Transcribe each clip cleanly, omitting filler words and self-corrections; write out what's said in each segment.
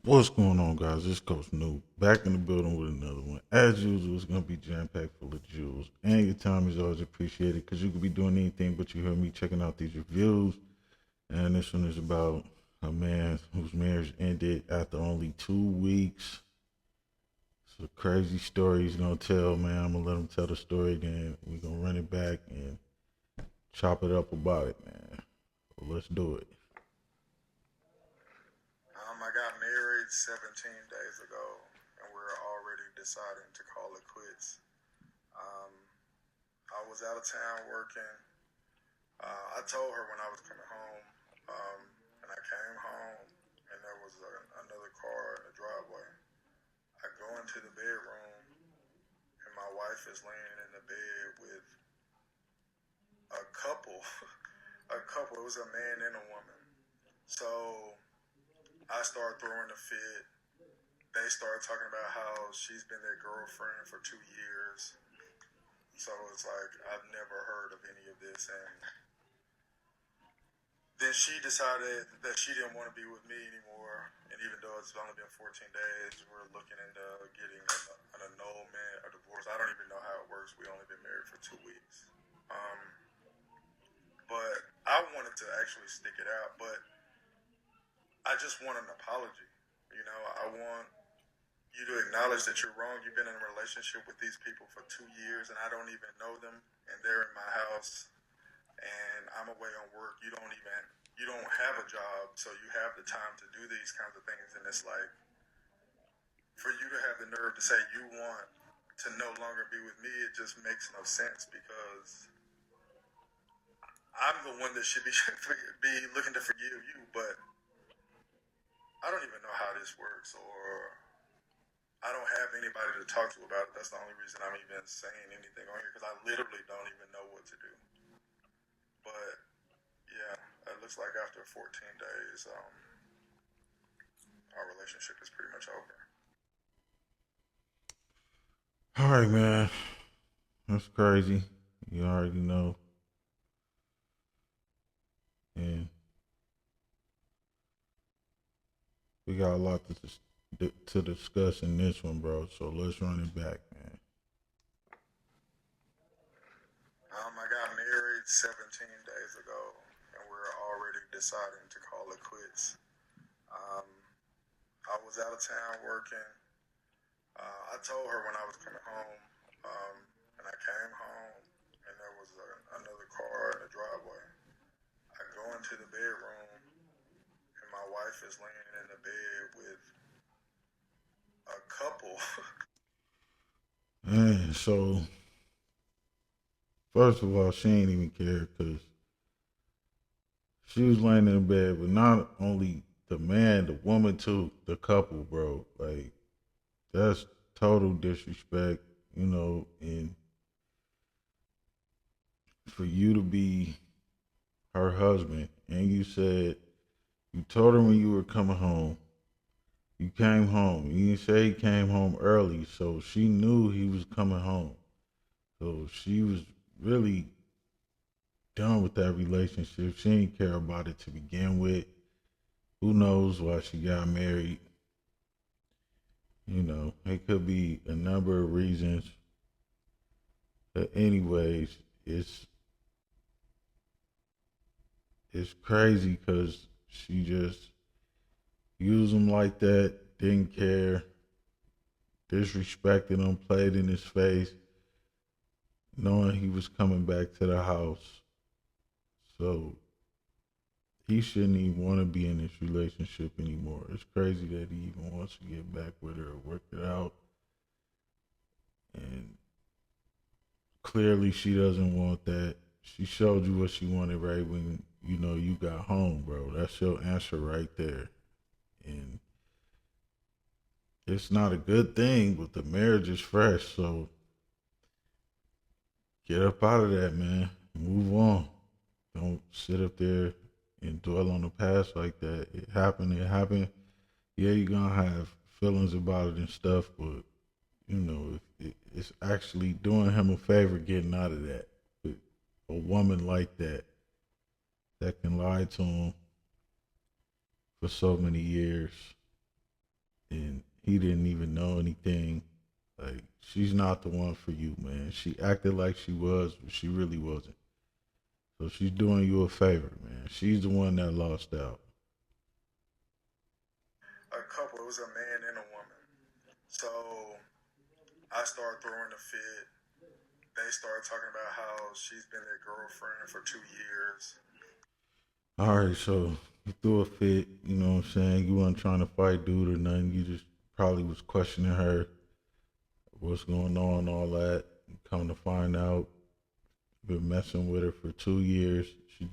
What's going on, guys? This Coach New back in the building with another one. As usual, it's gonna be jam packed full of jewels, and your time is always appreciated because you could be doing anything, but you hear me checking out these reviews. And this one is about a man whose marriage ended after only 2 weeks. It's a crazy story he's gonna tell, man. I'm gonna let him tell the story, then we're gonna run it back and chop it up about it, man. So let's do it. I got married 17 days ago, and we're already deciding to call it quits. Um, I was out of town working. I told her when I was coming home, and I came home, and there was another car in the driveway. I go into the bedroom, and my wife is laying in the bed with a couple. A couple. It was a man and a woman. So I started throwing a fit. They started talking about how she's been their girlfriend for 2 years. So it's like I've never heard of any of this, and then she decided that she didn't want to be with me anymore. And even though it's only been 14 days, we're looking into getting an annulment, a divorce. I don't even know how it works. We only been married for 2 weeks. Um, but I wanted to actually stick it out, but I just want an apology. I want you to acknowledge that you're wrong. You've been in a relationship with these people for 2 years, and I don't even know them, and they're in my house, and I'm away on work. You don't have a job, so you have the time to do these kinds of things, and it's like for you to have the nerve to say you want to no longer be with me, it just makes no sense because I'm the one that should be be looking to forgive you, but I don't even know how this works, or I don't have anybody to talk to about it. That's the only reason I'm even saying anything on here because I literally don't even know what to do. But yeah, it looks like after 14 days, our relationship is pretty much over. All right, man. That's crazy. You already know. And we got a lot to discuss in this one, bro. So let's run it back, man. I got married 17 days ago, and we're already deciding to call it quits. Um, I was out of town working. I told her when I was coming home, and I came home, and there was another car in the driveway. I go into the bedroom, and my wife is laying in the bed with a couple. Man, so first of all, she ain't even care because she was laying in bed with not only the man, the woman too, the couple, bro. Like that's total disrespect, and for you to be her husband, and you said you told her when you were coming home. You came home. You didn't say he came home early, so she knew he was coming home. So she was really done with that relationship. She didn't care about it to begin with. Who knows why she got married? It could be a number of reasons. But anyways, it's crazy because she just used him like that, didn't care, disrespected him, played in his face, knowing he was coming back to the house. So he shouldn't even want to be in this relationship anymore. It's crazy that he even wants to get back with her or work it out. And clearly she doesn't want that. She showed you what she wanted right when you got home, bro. That's your answer right there. And it's not a good thing, but the marriage is fresh, so get up out of that, man. Move on. Don't sit up there and dwell on the past like that. It happened. It happened. Yeah, you're gonna have feelings about it and stuff, but it's actually doing him a favor getting out of that. With a woman like that can lie to him for so many years. and he didn't even know anything. Like, she's not the one for you, man. She acted like she was, but she really wasn't. So she's doing you a favor, man. She's the one that lost out. A couple, it was a man and a woman. So I started throwing a fit. They started talking about how she's been their girlfriend for 2 years. All right, so you threw a fit, you know what I'm saying? You weren't trying to fight dude or nothing. You just probably was questioning her, what's going on, all that. Come to find out, been messing with her for 2 years. She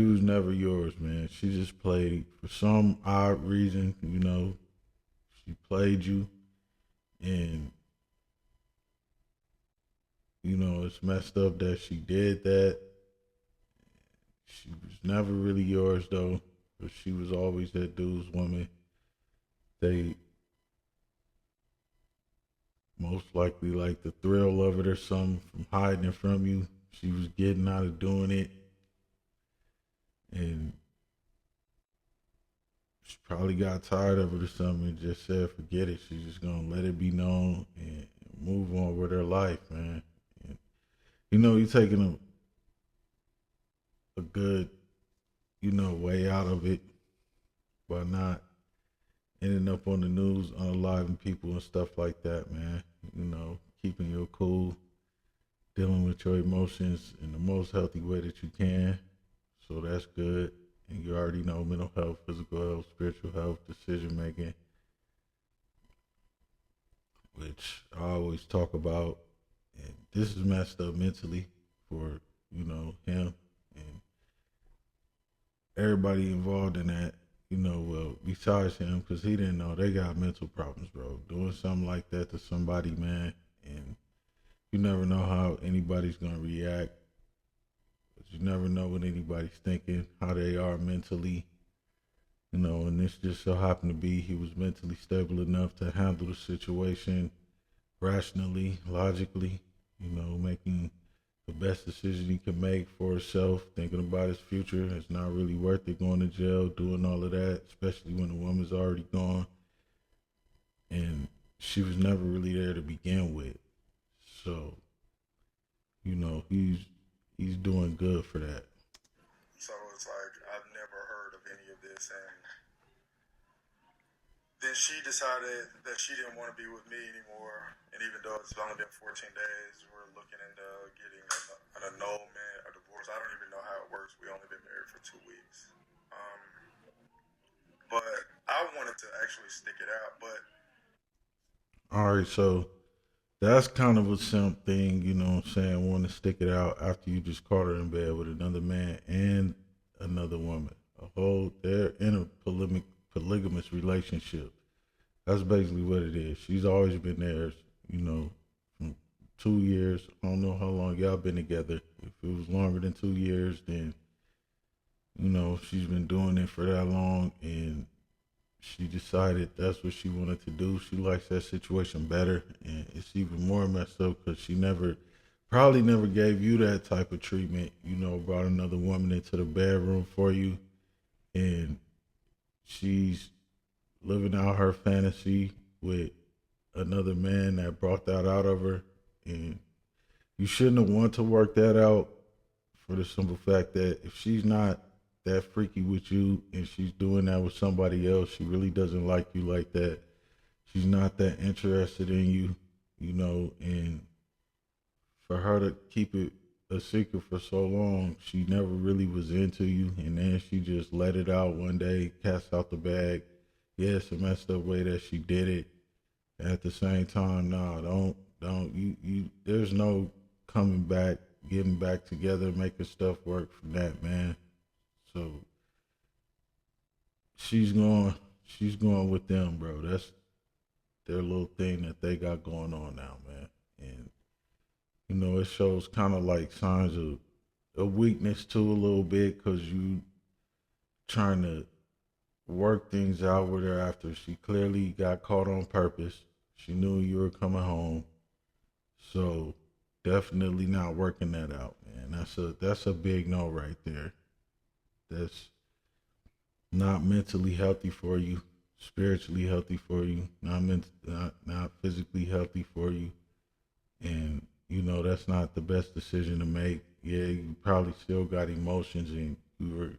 was never yours, man. She just played for some odd reason, you know. She played you, and you know it's messed up that she did that. She was never really yours though, but she was always that dude's woman. They most likely like the thrill of it or something from hiding it from you. She was getting out of doing it, and she probably got tired of it or something and just said, forget it. She's just gonna let it be known and move on with her life, man. And, you know, you're taking a good, you know, way out of it by not ending up on the news, unaliving people and stuff like that, man. You know, keeping your cool, dealing with your emotions in the most healthy way that you can. So that's good. And you already know mental health, physical health, spiritual health, decision making, which I always talk about. And this is messed up mentally for, you know, him and everybody involved in that. You know, well, besides him, because he didn't know they got mental problems, bro. Doing something like that to somebody, man, and you never know how anybody's gonna react. But you never know what anybody's thinking, how they are mentally, you know. And this just so happened to be he was mentally stable enough to handle the situation rationally, logically, you know, making the best decision he can make for himself, thinking about his future. It's not really worth it going to jail, doing all of that, especially when the woman's already gone. And she was never really there to begin with. So, you know, he's doing good for that. So it's like I've never heard of any of this, and then she decided that she didn't want to be with me anymore. And even though it's only been 14 days, we're looking into getting an annulment, a divorce. I don't even know how it works. We only been married for 2 weeks. Um, but I wanted to actually stick it out. But All right, so that's kind of a simp thing, you know what I'm saying? Want to stick it out after you just caught her in bed with another man and another woman. They're in a polygamous relationship. That's basically what it is. She's always been there, you know, from 2 years. I don't know how long y'all been together. If it was longer than 2 years, then, you know, she's been doing it for that long, and she decided that's what she wanted to do. She likes that situation better, and it's even more messed up because she probably never gave you that type of treatment. You know, brought another woman into the bedroom for you, and she's living out her fantasy with another man that brought that out of her, and you shouldn't have wanted to work that out for the simple fact that if she's not that freaky with you and she's doing that with somebody else, she really doesn't like you like that. She's not that interested in you, you know, and for her to keep it a secret for so long, she never really was into you, and then she just let it out one day, cast out the bag. Yeah, it's a messed up way that she did it. At the same time, nah, don't you there's no coming back, getting back together, making stuff work from that, man. So she's going with them, bro. That's their little thing that they got going on now, man. And you know, it shows kind of like signs of a weakness too a little bit because you trying to work things out with her after she clearly got caught on purpose. She knew you were coming home, so definitely not working that out, man. That's a big no right there. That's not mentally healthy for you. spiritually healthy for you, not physically healthy for you, and that's not the best decision to make. Yeah, you probably still got emotions, and you were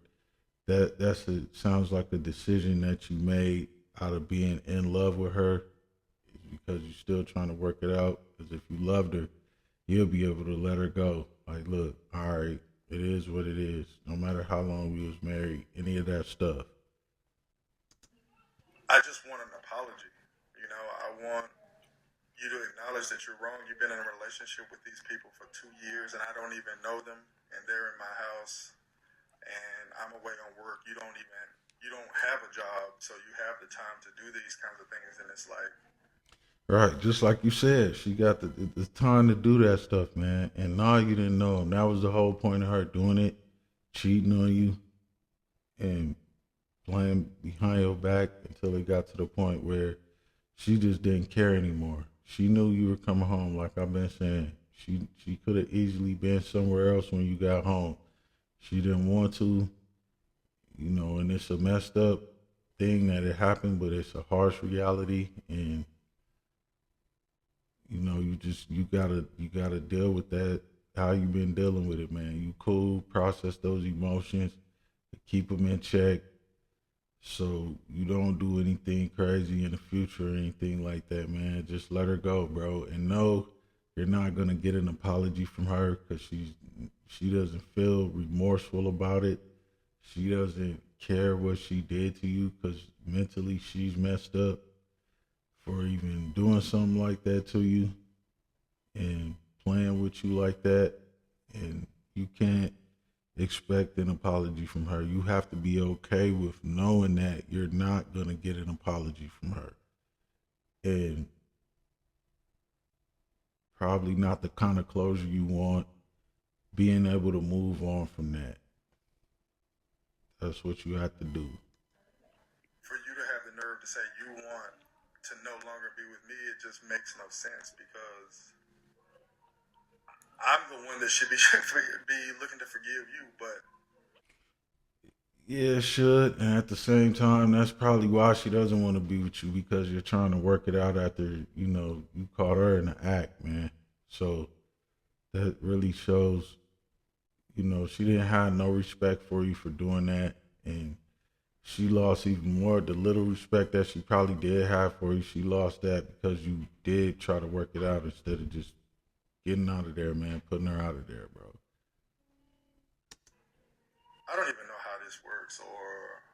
sounds like a decision that you made out of being in love with her, because you're still trying to work it out. Because if you loved her, you'll be able to let her go. Like, look, all right, it is what it is. No matter how long we was married, any of that stuff. I just want an apology. I want you to acknowledge that you're wrong. You've been in a relationship with these people for 2 years, and I don't even know them, and they're in my house, and I'm away on work. You don't have a job, so you have the time to do these kinds of things, and it's like, Right, just like you said, she got the time to do that stuff, man. And now you didn't know him. That was the whole point of her doing it, cheating on you, and playing behind your back until it got to the point where she just didn't care anymore. She knew you were coming home, like I've been saying. She could have easily been somewhere else when you got home. She didn't want to, and it's a messed up thing that it happened, but it's a harsh reality, and you gotta deal with that. How you been dealing with it, man? You cool? Process those emotions, keep them in check, so you don't do anything crazy in the future or anything like that, man. Just let her go, bro, and know you're not gonna get an apology from her, because she doesn't feel remorseful about it. She doesn't care what she did to you, because mentally she's messed up for even doing something like that to you and playing with you like that. And you can't expect an apology from her. You have to be okay with knowing that you're not going to get an apology from her. And probably not the kind of closure you want, being able to move on from that. That's what you have to do. for you to have the nerve to say you want to no longer be with me, it just makes no sense because I'm the one that should be be looking to forgive you, but Yeah, it should. And at the same time, that's probably why she doesn't want to be with you, because you're trying to work it out after, you caught her in the act, man. So that really shows, she didn't have no respect for you for doing that. And she lost even more. The little respect that she probably did have for you, she lost that because you did try to work it out instead of just getting out of there, man, putting her out of there, bro. I don't even know how this works or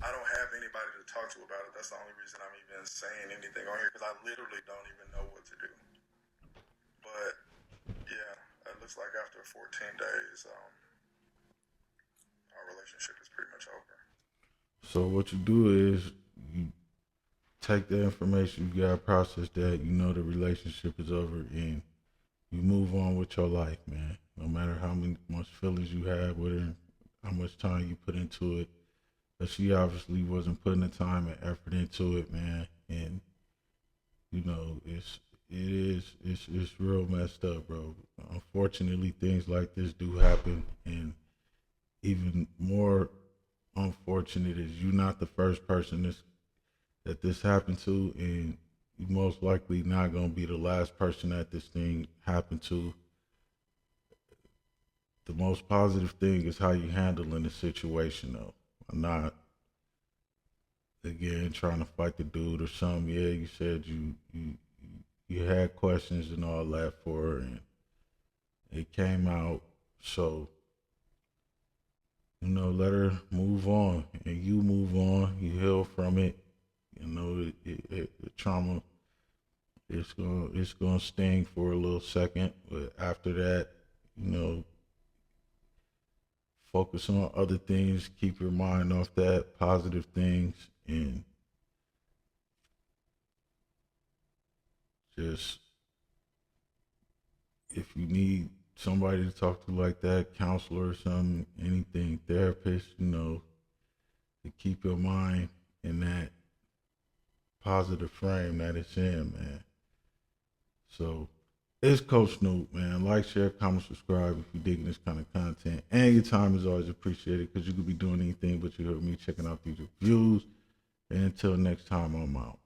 I don't have anybody to talk to about it. That's the only reason I'm even saying anything on here because I literally don't even know what to do. But yeah, it looks like after 14 days, our relationship is pretty much over. So what you do is you take the information, you gotta process that, the relationship is over, and you move on with your life, man. No matter how much feelings you have with her, how much time you put into it. But she obviously wasn't putting the time and effort into it, man. And it's real messed up, bro. Unfortunately, things like this do happen, and even more unfortunate is you not the first person that this happened to, and you most likely not gonna be the last person that this thing happened to. The most positive thing is how you handling the situation, though. I'm not again trying to fight the dude or something. Yeah, you said you had questions and all that for her, and it came out. So let her move on, and you move on. You heal from it. The trauma. It's gonna sting for a little second, but after that, you know, focus on other things. Keep your mind off that, positive things, and just if you need somebody to talk to like that, counselor or something, anything, therapist, to keep your mind in that positive frame that it's in, man. So it's Coach Snoop, man. Like, share, comment, subscribe if you're digging this kind of content. And your time is always appreciated because you could be doing anything but you heard me checking out these reviews. And until next time, I'm out.